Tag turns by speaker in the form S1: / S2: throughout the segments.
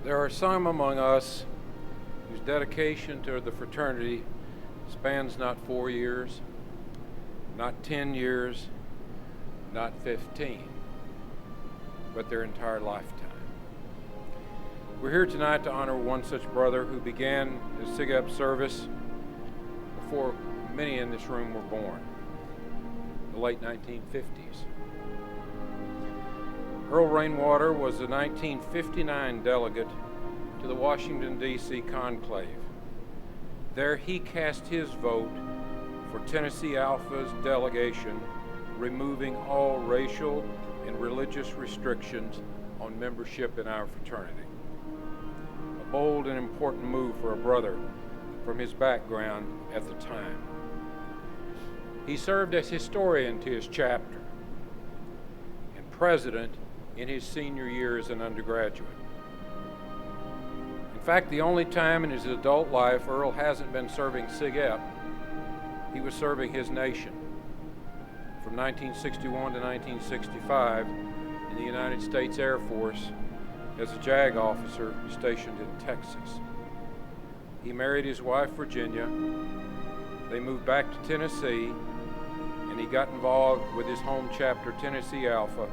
S1: There are some among us whose dedication to the fraternity spans not 4 years, not 10 years, not 15, but their entire lifetime. We're here tonight to honor one such brother who began his SIGEP service before many in this room were born, the late 1950s. Burl Rainwater was the 1959 delegate to the Washington, D.C. conclave. There he cast his vote for Tennessee Alpha's delegation, removing all racial and religious restrictions on membership in our fraternity. A bold and important move for a brother from his background at the time. He served as historian to his chapter and president in his senior year as an undergraduate. In fact, the only time in his adult life Earl hasn't been serving SIGEP, he was serving his nation from 1961 to 1965 in the United States Air Force as a JAG officer stationed in Texas. He married his wife, Virginia. They moved back to Tennessee, and he got involved with his home chapter, Tennessee Alpha,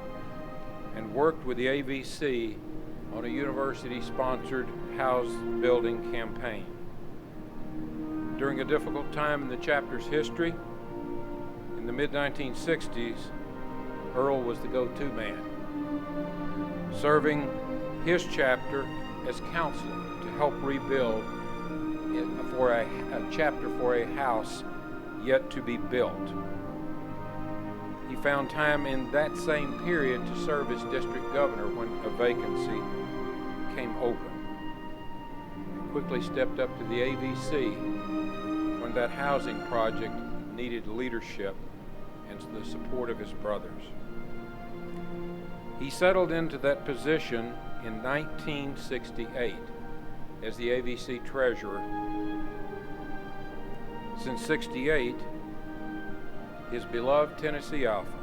S1: and worked with the AVC on a university-sponsored house building campaign. During a difficult time in the chapter's history, in the mid-1960s, Earl was the go-to man, serving his chapter as counselor to help rebuild for a chapter for a house yet to be built. He found time in that same period to serve as district governor when a vacancy came open. He quickly stepped up to the AVC when that housing project needed leadership and the support of his brothers. He settled into that position in 1968 as the AVC treasurer. Since '68, his beloved Tennessee Alpha,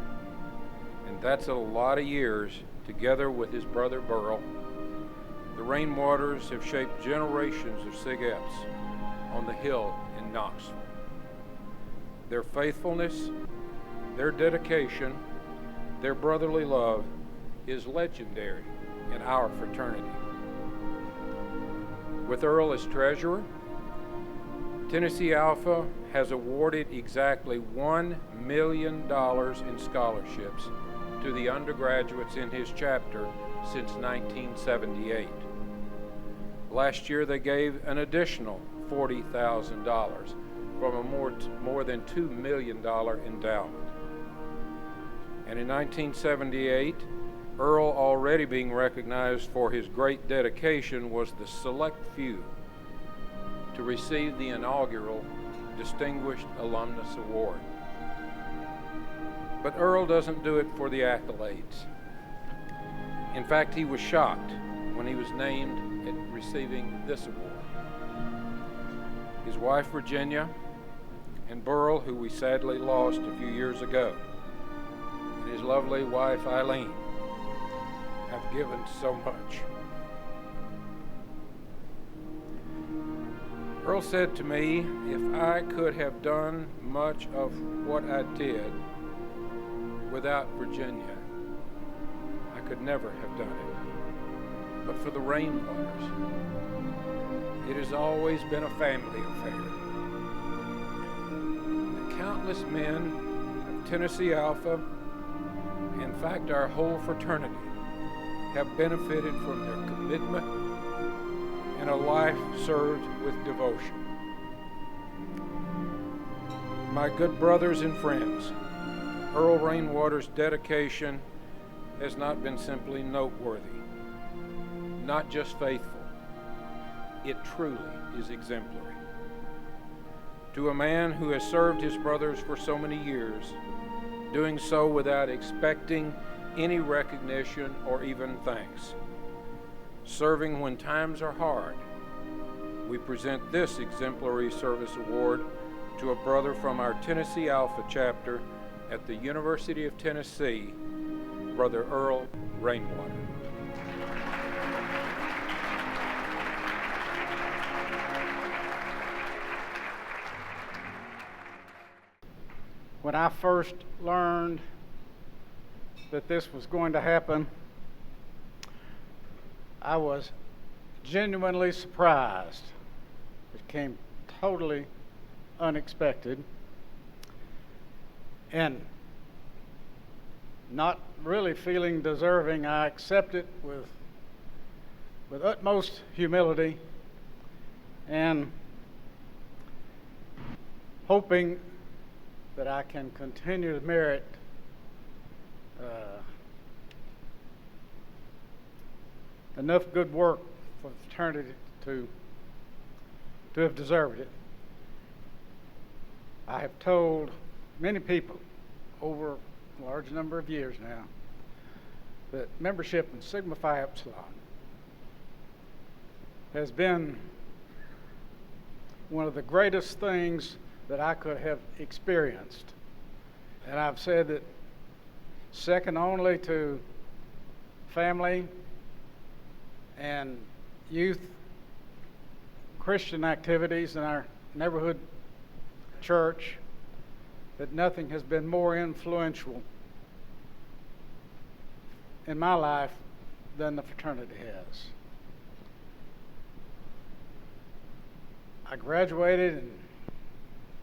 S1: and that's a lot of years, together with his brother Burl, the Rainwaters have shaped generations of SIGEPs on the Hill in Knoxville. Their faithfulness, their dedication, their brotherly love is legendary in our fraternity. With Earl as treasurer, Tennessee Alpha has awarded exactly $1 million in scholarships to the undergraduates in his chapter since 1978. Last year they gave an additional $40,000 from a more than $2 million endowment. And in 1978, Earl, already being recognized for his great dedication, was the select few to receive the inaugural Distinguished Alumnus Award. But Earl doesn't do it for the accolades. In fact, he was shocked when he was named at receiving this award. His wife, Virginia, and Burl, who we sadly lost a few years ago, and his lovely wife, Eileen, have given so much. Earl said to me, if I could have done much of what I did without Virginia, I could never have done it. But for the Rainwaters, it has always been a family affair. The countless men of Tennessee Alpha, in fact our whole fraternity, have benefited from their commitment and a life served with devotion. My good brothers and friends, Earl Rainwater's dedication has not been simply noteworthy, not just faithful, it truly is exemplary. To a man who has served his brothers for so many years, doing so without expecting any recognition or even thanks. Serving when times are hard, we present this Exemplary Service Award to a brother from our Tennessee Alpha chapter at the University of Tennessee, Brother Earl Rainwater.
S2: When I first learned that this was going to happen, I was genuinely surprised. It came totally unexpected, and not really feeling deserving, I accept it with utmost humility and hoping that I can continue to merit enough good work for the fraternity to have deserved it. I have told many people over a large number of years now that membership in Sigma Phi Epsilon has been one of the greatest things that I could have experienced. And I've said that second only to family and youth Christian activities in our neighborhood church, that nothing has been more influential in my life than the fraternity has. I graduated and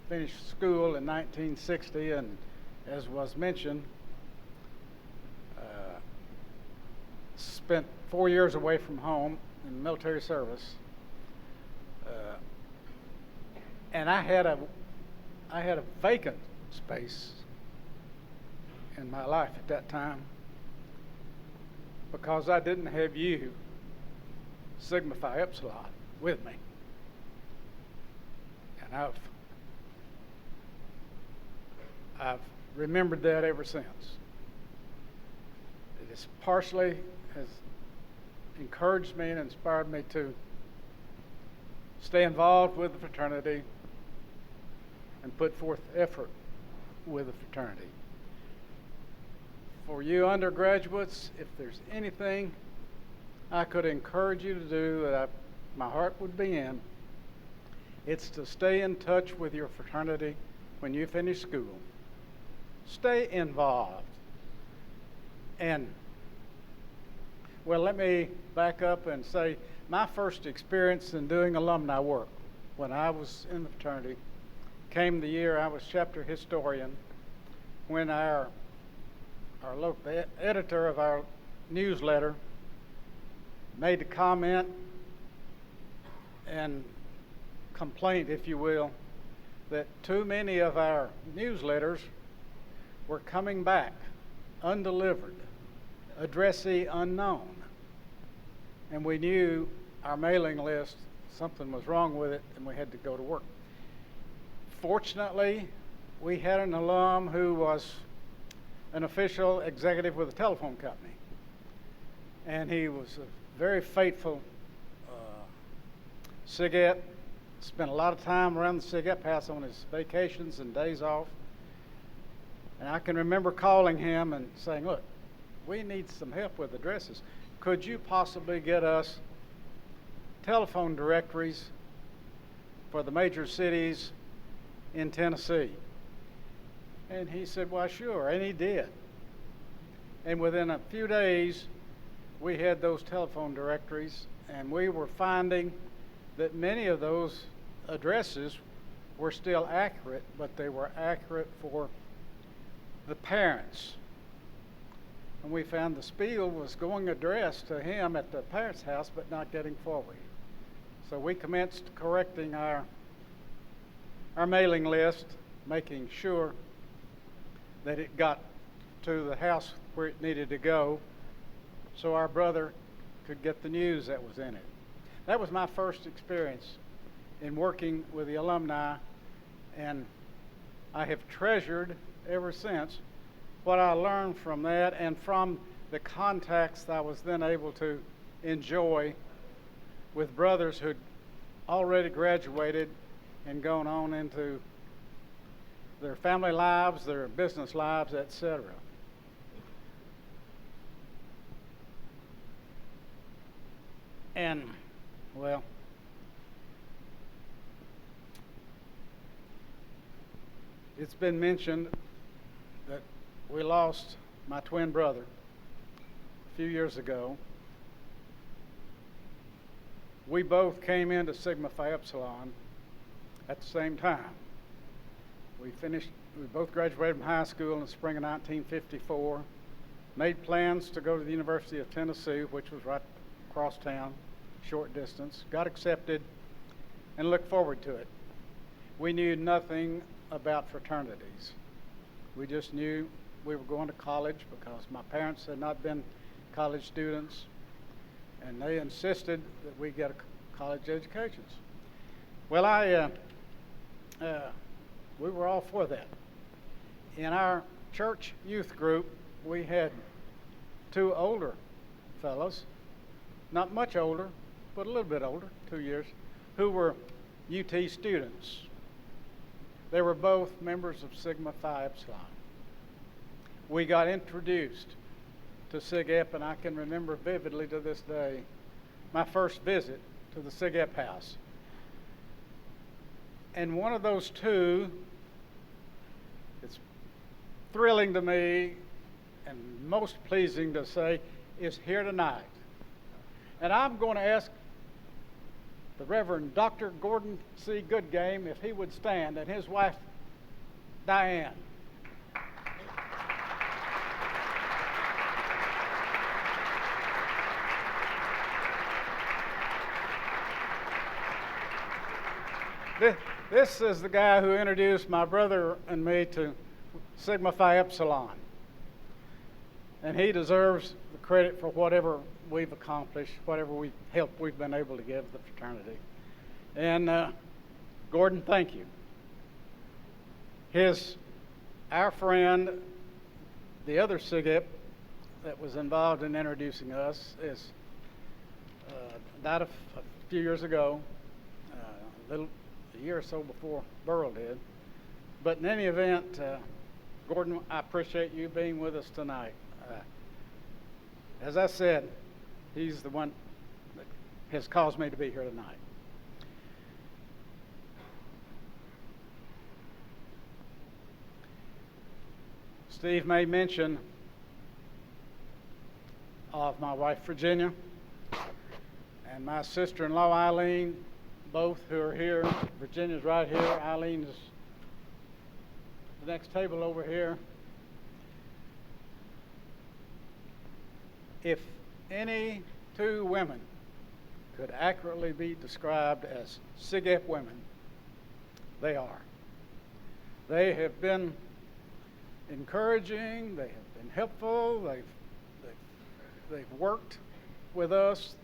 S2: finished school in 1960, and as was mentioned, spent 4 years away from home in military service, and I had a vacant space in my life at that time because I didn't have you, Sigma Phi Epsilon, with me. And I've remembered that ever since. It has partially encouraged me and inspired me to stay involved with the fraternity and put forth effort with the fraternity. For you undergraduates, if there's anything I could encourage you to do that my heart would be in, it's to stay in touch with your fraternity when you finish school. Stay involved. And, well, let me back up and say my first experience in doing alumni work when I was in the fraternity came the year I was chapter historian, when the editor of our newsletter made a comment and complaint, if you will, that too many of our newsletters were coming back undelivered, addressee unknown. And we knew our mailing list, something was wrong with it, and we had to go to work. Fortunately, we had an alum who was an official executive with a telephone company, and he was a very faithful SIGET, spent a lot of time around the SIGET Pass on his vacations and days off. And I can remember calling him and saying, look, we need some help with addresses. Could you possibly get us telephone directories for the major cities in Tennessee? And he said, well, sure, and he did. And within a few days, we had those telephone directories, and we were finding that many of those addresses were still accurate, but they were accurate for the parents. And we found the spiel was going addressed to him at the parents' house, but not getting forward. So we commenced correcting our mailing list, making sure that it got to the house where it needed to go, so our brother could get the news that was in it. That was my first experience in working with the alumni, and I have treasured ever since what I learned from that and from the contacts I was then able to enjoy with brothers who'd already graduated and gone on into their family lives, their business lives, etc. And, well, it's been mentioned we lost my twin brother a few years ago. We both came into Sigma Phi Epsilon at the same time. We both graduated from high school in the spring of 1954, made plans to go to the University of Tennessee, which was right across town, short distance, got accepted, and looked forward to it. We knew nothing about fraternities. We just knew we were going to college because my parents had not been college students, and they insisted that we get a college education. Well, we were all for that. In our church youth group, we had two older fellows, not much older, but a little bit older, 2 years, who were UT students. They were both members of Sigma Phi Epsilon. We got introduced to Sig Ep, and I can remember vividly to this day my first visit to the Sig Ep house. And one of those two, it's thrilling to me and most pleasing to say, is here tonight. And I'm going to ask the Reverend Dr. Gordon C. Goodgame if he would stand, and his wife, Diane. This is the guy who introduced my brother and me to Sigma Phi Epsilon. And he deserves the credit for whatever we've accomplished, whatever help we've been able to give the fraternity. And Gordon, thank you. Our friend, the other Sig Ep that was involved in introducing us, died a few years ago, a year or so before Burl did. But in any event, Gordon, I appreciate you being with us tonight. As I said, he's the one that has caused me to be here tonight. Steve made mention of my wife, Virginia, and my sister-in-law, Eileen, both who are here. Virginia's right here. Eileen is the next table over here. If any two women could accurately be described as Sig Ep women, they are. They have been encouraging, they have been helpful, they've worked with us,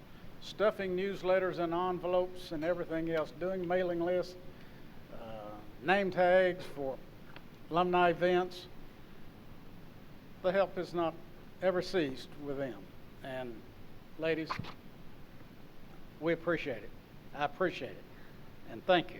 S2: stuffing newsletters and envelopes and everything else, doing mailing lists, name tags for alumni events. The help has not ever ceased with them. And ladies, we appreciate it. I appreciate it. And thank you.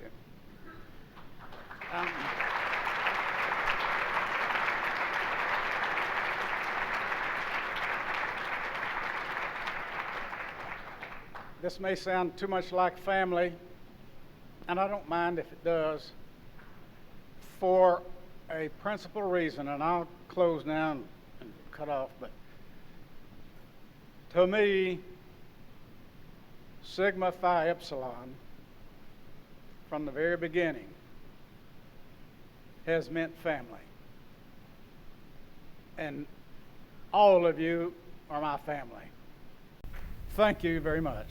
S2: This may sound too much like family, and I don't mind if it does, for a principal reason, and I'll close now and cut off, but to me, Sigma Phi Epsilon, from the very beginning, has meant family. And all of you are my family. Thank you very much.